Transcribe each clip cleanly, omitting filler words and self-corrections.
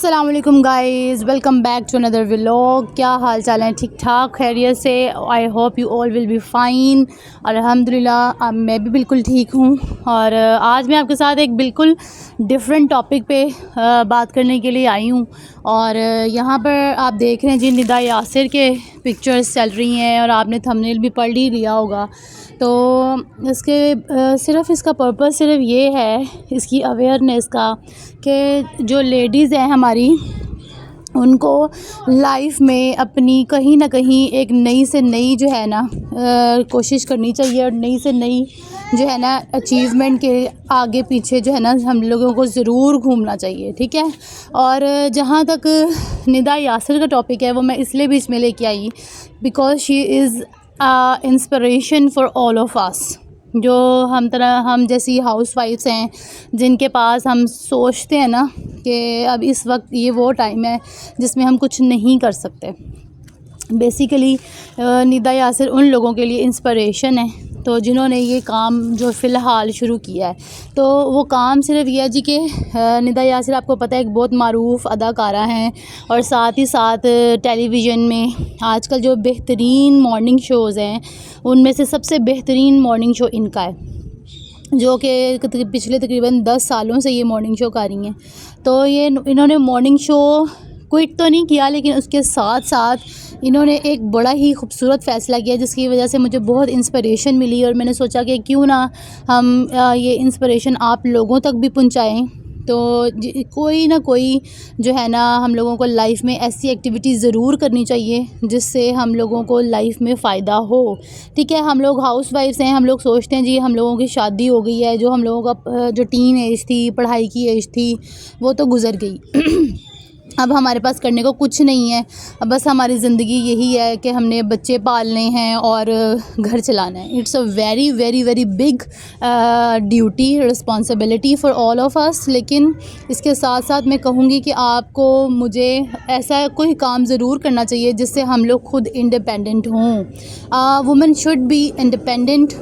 अस्सलाम वालेकुम guys, welcome back to another vlog. क्या हाल चाल है? ठीक ठाक खैरियत से? I hope you all will be fine. और अल्हम्दुलिल्लाह मैं भी बिल्कुल ठीक हूँ। और आज मैं आपके साथ एक बिल्कुल डिफरेंट टॉपिक पे बात करने के लिए आई हूँ। और यहाँ पर आप देख रहे हैं जी, निदा यासिर के पिक्चर्स चल रही हैं और आपने थंबनेल भी पढ़ ही लिया होगा। तो इसके सिर्फ़ इसका पर्पस सिर्फ ये है, इसकी अवेयरनेस का, कि जो लेडीज़ हैं हमारी, उनको लाइफ में अपनी कहीं ना कहीं एक नई से नई जो है ना कोशिश करनी चाहिए। और नई से नई जो है ना अचीवमेंट के आगे पीछे जो है ना हम लोगों को ज़रूर घूमना चाहिए, ठीक है। और जहाँ तक निदा यासिर का टॉपिक है, वो मैं इसलिए बीच में लेके I because she is inspiration for all of us. जो हम जैसी हाउसवाइफ्स हैं, जिनके पास हम सोचते हैं ना कि अब इस वक्त ये वो टाइम है जिसमें हम कुछ नहीं कर सकते। बेसिकली निदा यासिर उन लोगों के लिए इंस्पिरेशन है तो जिन्होंने ये काम जो फ़िलहाल शुरू किया है। तो वो काम सिर्फ ये है जी कि निदा यासिर आपको पता है एक बहुत मारूफ़ अदाकारा हैं, और साथ ही साथ टेलीविज़न में आजकल जो बेहतरीन मॉर्निंग शोज़ हैं, उनमें से सबसे बेहतरीन मॉर्निंग शो इनका है, जो कि पिछले तकरीबन 10 सालों से ये मॉर्निंग शो कर रही हैं। तो ये इन्होंने मॉर्निंग शो क्विट तो नहीं किया, लेकिन उसके साथ साथ इन्होंने एक बड़ा ही खूबसूरत फ़ैसला किया जिसकी वजह से मुझे बहुत इंस्पिरेशन मिली। और मैंने सोचा कि क्यों ना हम ये इंस्पिरेशन आप लोगों तक भी पहुंचाएं। तो कोई ना कोई जो है ना हम लोगों को लाइफ में ऐसी एक्टिविटी ज़रूर करनी चाहिए जिससे हम लोगों को लाइफ में फ़ायदा हो, ठीक है। हम लोग हाउसवाइफ्स हैं, हम लोग सोचते हैं जी हम लोगों की शादी हो गई है, जो हम लोगों का जो टीन एज थी, पढ़ाई की एज थी, वो तो गुज़र गई। अब हमारे पास करने को कुछ नहीं है। अब बस हमारी ज़िंदगी यही है कि हमने बच्चे पालने हैं और घर चलाना है। It's a very very very big duty, responsibility for all of us. लेकिन इसके साथ साथ मैं कहूँगी कि आपको मुझे ऐसा कोई काम ज़रूर करना चाहिए जिससे हम लोग खुद इंडिपेंडेंट हों। वुमेन शुड बी इंडिपेंडेंट,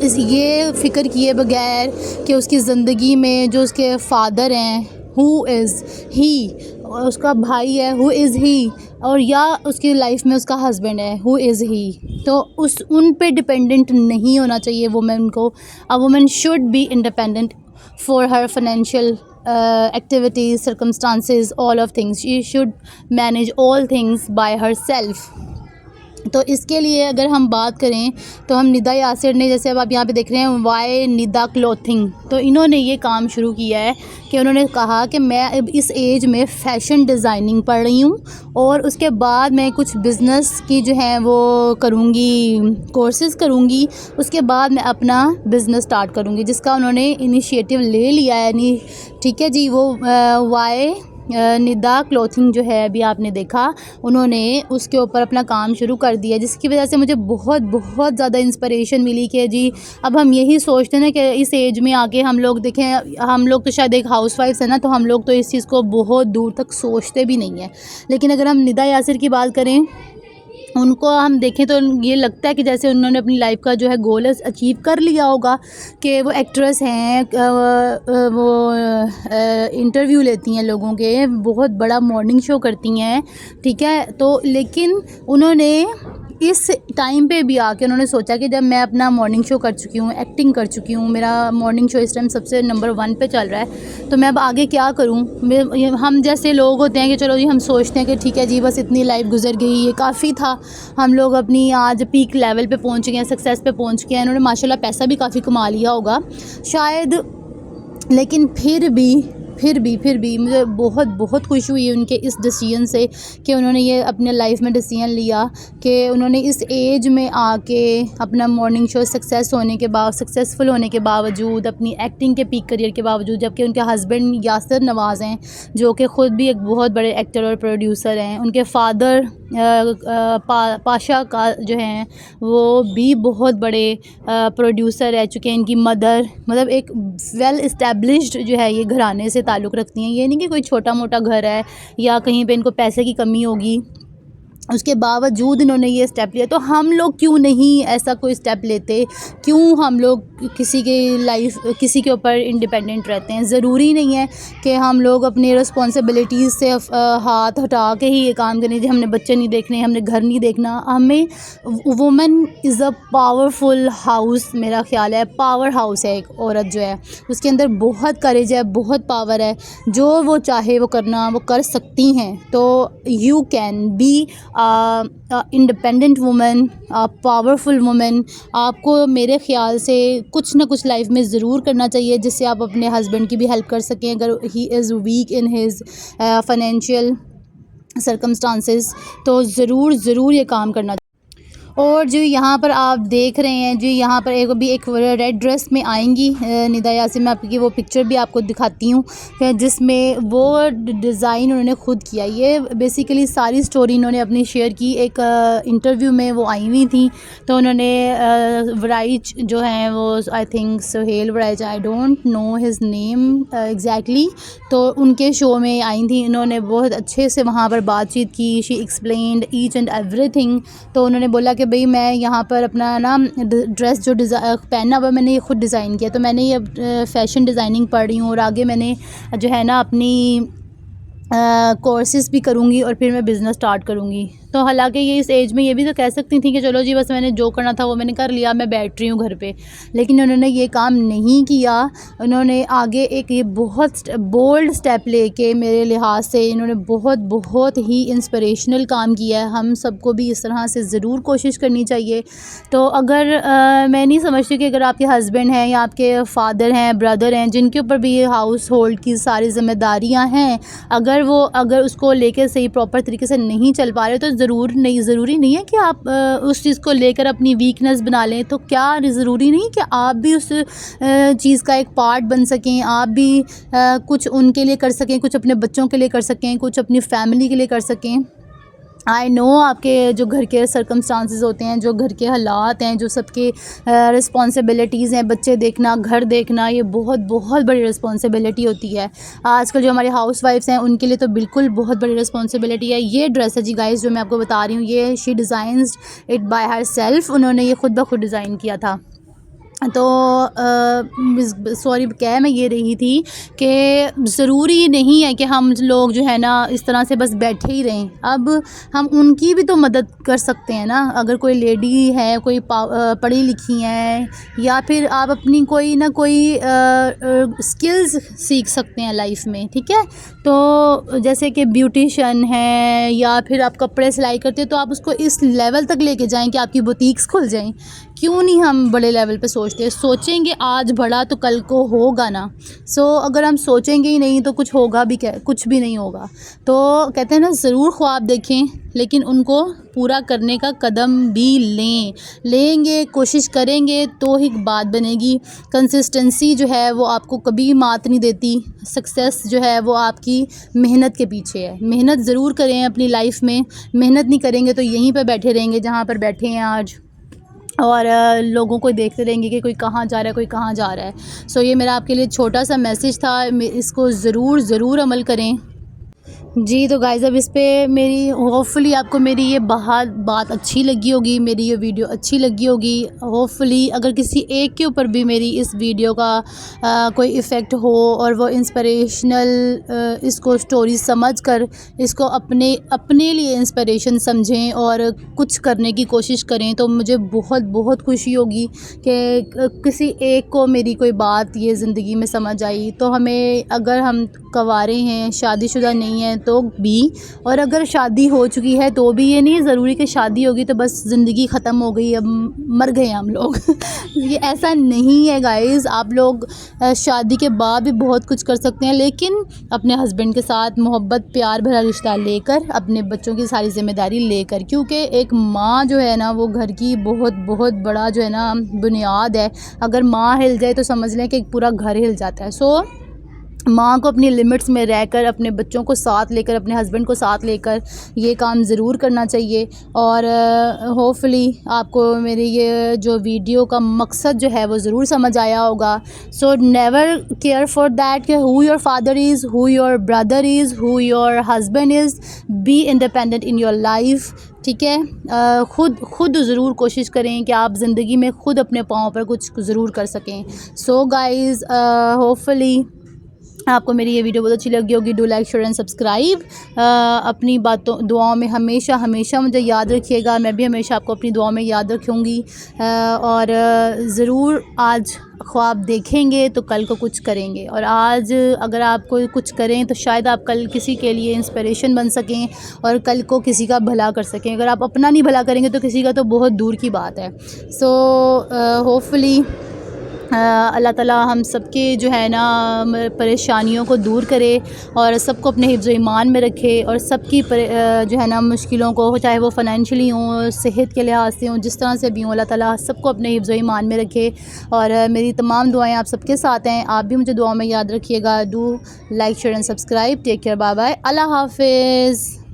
ये फ़िक्र किए बगैर कि उसकी ज़िंदगी में जो उसके फ़ादर हैं, हु इज़ ही, उसका भाई है, हु इज़ ही, और या उसकी लाइफ में उसका हस्बैंड है, हु इज़ ही, तो उन पे डिपेंडेंट नहीं होना चाहिए वुमेन को। A women should be independent for her financial activities, circumstances, all of things. She should manage all things by herself. तो इसके लिए अगर हम बात करें तो हम निदा यासिर ने, जैसे अब आप यहाँ पे देख रहे हैं, वाई निदा क्लॉथिंग, तो इन्होंने ये काम शुरू किया है कि उन्होंने कहा कि मैं अब इस एज में फ़ैशन डिज़ाइनिंग पढ़ रही हूँ और उसके बाद मैं कुछ बिज़नेस की जो है वो करूँगी, कोर्सेज़ करूँगी, उसके बाद मैं अपना बिज़नेस स्टार्ट करूँगी, जिसका उन्होंने इनिशिएटिव ले लिया है। ठीक है जी, वो वाई निदा क्लॉथिंग जो है अभी आपने देखा, उन्होंने उसके ऊपर अपना काम शुरू कर दिया, जिसकी वजह से मुझे बहुत बहुत ज़्यादा इंस्पिरेशन मिली कि जी अब हम यही सोचते हैं ना कि इस एज में आके हम लोग देखें, हम लोग तो शायद एक हाउसवाइफ्स है ना, तो हम लोग तो इस चीज़ को बहुत दूर तक सोचते भी नहीं है। लेकिन अगर हम निदा यासिर की बात करें, उनको हम देखें तो ये लगता है कि जैसे उन्होंने अपनी लाइफ का जो है गोल अचीव कर लिया होगा, कि वो एक्ट्रेस हैं, वो इंटरव्यू लेती हैं लोगों के, बहुत बड़ा मॉर्निंग शो करती हैं, ठीक है। तो लेकिन उन्होंने इस टाइम पे भी आके उन्होंने सोचा कि जब मैं अपना मॉर्निंग शो कर चुकी हूँ, एक्टिंग कर चुकी हूँ, मेरा मॉर्निंग शो इस टाइम सबसे नंबर 1 पे चल रहा है, तो मैं अब आगे क्या करूँ। हम जैसे लोग होते हैं कि चलो जी हम सोचते हैं कि ठीक है जी बस इतनी लाइफ गुजर गई, ये काफ़ी था, हम लोग अपनी आज पीक लेवल पे पहुँच गए हैं, सक्सेस पे पहुँच गए हैं। उन्होंने माशाल्लाह पैसा भी काफ़ी कमा लिया होगा शायद, लेकिन फिर भी मुझे बहुत बहुत खुशी हुई उनके इस डिसीजन से कि उन्होंने ये अपने लाइफ में डिसीजन लिया कि उन्होंने इस एज में आके अपना मॉर्निंग शो सक्सेसफुल होने के बावजूद, अपनी एक्टिंग के पीक करियर के बावजूद, जबकि उनके हस्बैंड यासिर नवाज़ हैं जो कि ख़ुद भी एक बहुत बड़े एक्टर और प्रोड्यूसर हैं, उनके फादर पाशा का जो हैं वो भी बहुत बड़े प्रोड्यूसर रह चुके हैं। इनकी मदर मतलब एक वेल इस्टेब्लिश्ड जो है ये घराने से ताल्लुक़ रखती हैं। ये नहीं कि कोई छोटा मोटा घर है या कहीं पे इनको पैसे की कमी होगी। उसके बावजूद इन्होंने ये स्टेप लिया। तो हम लोग क्यों नहीं ऐसा कोई स्टेप लेते? क्यों हम लोग किसी की लाइफ किसी के ऊपर इंडिपेंडेंट रहते हैं? ज़रूरी नहीं है कि हम लोग अपनी रिस्पॉन्सिबिलिटीज़ से हाथ हटा के ही ये काम करें जी हमने बच्चे नहीं देखने, हमने घर नहीं देखना। हमें women is a powerful house, मेरा ख़्याल है पावर हाउस है एक औरत जो है, उसके अंदर बहुत करेज है, बहुत पावर है, जो वो चाहे वो करना वो कर सकती हैं। तो you can be independent women, powerful women. आपको मेरे ख़्याल से कुछ ना कुछ लाइफ में ज़रूर करना चाहिए जिससे आप अपने हस्बैंड की भी हेल्प कर सकें अगर he is week in his financial circumstances. तो ज़रूर ये काम करना। और जो यहाँ पर आप देख रहे हैं जी, यहाँ पर एक रेड ड्रेस में आएंगी निदा यासिन, मैं आपकी वो पिक्चर भी आपको दिखाती हूँ जिसमें वो डिज़ाइन उन्होंने ख़ुद किया। ये बेसिकली सारी स्टोरी इन्होंने अपनी शेयर की। एक इंटरव्यू में वो आई हुई थी, तो उन्होंने वराइच जो हैं वो I think Suhail Warraich, I don't know his name exactly, तो उनके शो में आई थी। इन्होंने बहुत अच्छे से वहाँ पर बातचीत की। She explained each and everything. तो उन्होंने बोला कि भाई मैं यहाँ पर अपना ना ड्रेस जो पहना हुआ मैंने ये ख़ुद डिज़ाइन किया। तो मैंने ये फ़ैशन डिज़ाइनिंग पढ़ रही हूँ और आगे मैंने जो है ना अपनी कोर्सेज़ भी करूँगी और फिर मैं बिज़नेस स्टार्ट करूँगी। तो हालांकि ये इस एज में ये भी तो कह सकती थी कि चलो जी बस मैंने जो करना था वो मैंने कर लिया, मैं बैठ रही हूँ घर पे, लेकिन उन्होंने ये काम नहीं किया। उन्होंने आगे एक ये बहुत बोल्ड स्टेप लेके मेरे लिहाज से इन्होंने बहुत ही इंस्पिरेशनल काम किया है। हम सबको भी इस तरह से ज़रूर कोशिश करनी चाहिए। तो अगर मैं नहीं समझती कि अगर आपके हस्बैंड हैं या आपके फादर हैं, ब्रदर हैं, जिनके ऊपर भी ये हाउस होल्ड की सारी ज़िम्मेदारियाँ हैं, अगर उसको लेकर सही प्रॉपर तरीके से नहीं चल पा रहे तो ज़रूरी नहीं है कि आप उस चीज़ को लेकर अपनी वीकनेस बना लें। तो क्या ज़रूरी नहीं कि आप भी उस चीज़ का एक पार्ट बन सकें, आप भी कुछ उनके लिए कर सकें, कुछ अपने बच्चों के लिए कर सकें, कुछ अपनी फैमिली के लिए कर सकें। आई नो आपके जो घर के सर्कमस्टांसेस होते हैं, जो घर के हालात हैं, जो सबके रिस्पॉन्सिबिलिटीज़ हैं, बच्चे देखना, घर देखना, ये बहुत बड़ी रिस्पॉन्सिबिलिटी होती है। आजकल जो हमारे हाउस वाइफ्स हैं उनके लिए तो बिल्कुल बहुत बड़ी रिस्पॉन्सिबिलिटी है। ये ड्रेस है जी गाइस जो मैं आपको बता रही हूँ, ये she designs it by her self, उन्होंने ये ख़ुद ब खुद डिज़ाइन किया था। तो सॉरी कह मैं ये रही थी कि ज़रूरी नहीं है कि हम लोग जो है ना इस तरह से बस बैठे ही रहें। अब हम उनकी भी तो मदद कर सकते हैं ना। अगर कोई लेडी है, कोई पढ़ी लिखी हैं, या फिर आप अपनी कोई ना कोई स्किल्स सीख सकते हैं लाइफ में, ठीक है। तो जैसे कि ब्यूटिशन है या फिर आप कपड़े सिलाई करते हैं, तो आप उसको इस लेवल तक लेके जाएं कि आपकी बुटीक्स खुल जाएं। क्यों नहीं हम बड़े लेवल पे सोचेंगे आज बड़ा तो कल को होगा ना। अगर हम सोचेंगे ही नहीं तो कुछ होगा भी क्या? कुछ भी नहीं होगा। तो कहते हैं ना ज़रूर ख्वाब देखें, लेकिन उनको पूरा करने का कदम भी लेंगे, कोशिश करेंगे तो ही बात बनेगी। कंसिस्टेंसी जो है वो आपको कभी मात नहीं देती। सक्सेस जो है वो आपकी मेहनत के पीछे है। मेहनत ज़रूर करें अपनी लाइफ में। मेहनत नहीं करेंगे तो यहीं पर बैठे रहेंगे जहाँ पर बैठे हैं आज, और लोगों को देखते रहेंगे कि कोई कहाँ जा रहा है, कोई कहाँ जा रहा है। ये मेरा आपके लिए छोटा सा मैसेज था, इसको ज़रूर अमल करें जी। तो गाइज़ अब इस पे मेरी होपफुली आपको मेरी ये बात अच्छी लगी होगी, मेरी ये वीडियो अच्छी लगी होगी। होपफुली अगर किसी एक के ऊपर भी मेरी इस वीडियो का कोई इफ़ेक्ट हो और वो इंस्पिरेशनल इसको स्टोरी समझकर इसको अपने लिए इंस्पिरेशन समझें और कुछ करने की कोशिश करें, तो मुझे बहुत खुशी होगी कि किसी एक को मेरी कोई बात ये ज़िंदगी में समझ आई। तो हमें, अगर हम कंवारे हैं, शादीशुदा नहीं हैं तो भी, और अगर शादी हो चुकी है तो भी, ये नहीं ज़रूरी कि शादी होगी तो बस ज़िंदगी ख़त्म हो गई, अब मर गए हम लोग ये ऐसा नहीं है गाइज़। आप लोग शादी के बाद भी बहुत कुछ कर सकते हैं, लेकिन अपने हस्बैंड के साथ मोहब्बत प्यार भरा रिश्ता लेकर, अपने बच्चों की सारी ज़िम्मेदारी लेकर, क्योंकि एक माँ जो है ना वो घर की बहुत बड़ा जो है ना बुनियाद है। अगर माँ हिल जाए तो समझ लें कि पूरा घर हिल जाता है। माँ को अपनी लिमिट्स में रहकर अपने बच्चों को साथ लेकर अपने हस्बैंड को साथ लेकर ये काम ज़रूर करना चाहिए। और होपफुली आपको मेरी ये जो वीडियो का मकसद जो है वो ज़रूर समझ आया होगा। So never care for that कि who your father is, who your brother is, who your husband is. Be independent in your life, ठीक है। खुद ज़रूर कोशिश करें कि आप ज़िंदगी में ख़ुद अपने पाँव पर कुछ ज़रूर कर सकें। सो गाइज़, होपफुली आपको मेरी ये वीडियो बहुत अच्छी लगी होगी। Do like, share and subscribe. अपनी बातों दुआओं में हमेशा हमेशा मुझे याद रखिएगा। मैं भी हमेशा आपको अपनी दुआओं में याद रखूँगी। और ज़रूर आज ख्वाब देखेंगे तो कल को कुछ करेंगे, और आज अगर आप कोई कुछ करें तो शायद आप कल किसी के लिए इंस्पिरेशन बन सकें और कल को किसी का भला कर सकें। अगर आप अपना नहीं भला करेंगे तो किसी का तो बहुत दूर की बात है। सो होपफुली अल्लाह ताला हम सबके जो है ना परेशानियों को दूर करे और सबको अपने हिफ्ज़ ईमान में रखे, और सबकी जो है ना मुश्किलों को, चाहे वो फ़ाइनेंशियली हों, सेहत के लिहाज से हों, जिस तरह से भी हों, अल्लाह ताला सबको अपने हिफ्ज़ ईमान में रखे। और मेरी तमाम दुआएं आप सबके साथ हैं। आप भी मुझे दुआ में याद रखिएगा। Do like, share and subscribe. Take care, bye bye, अल्लाह हाफ़िज़।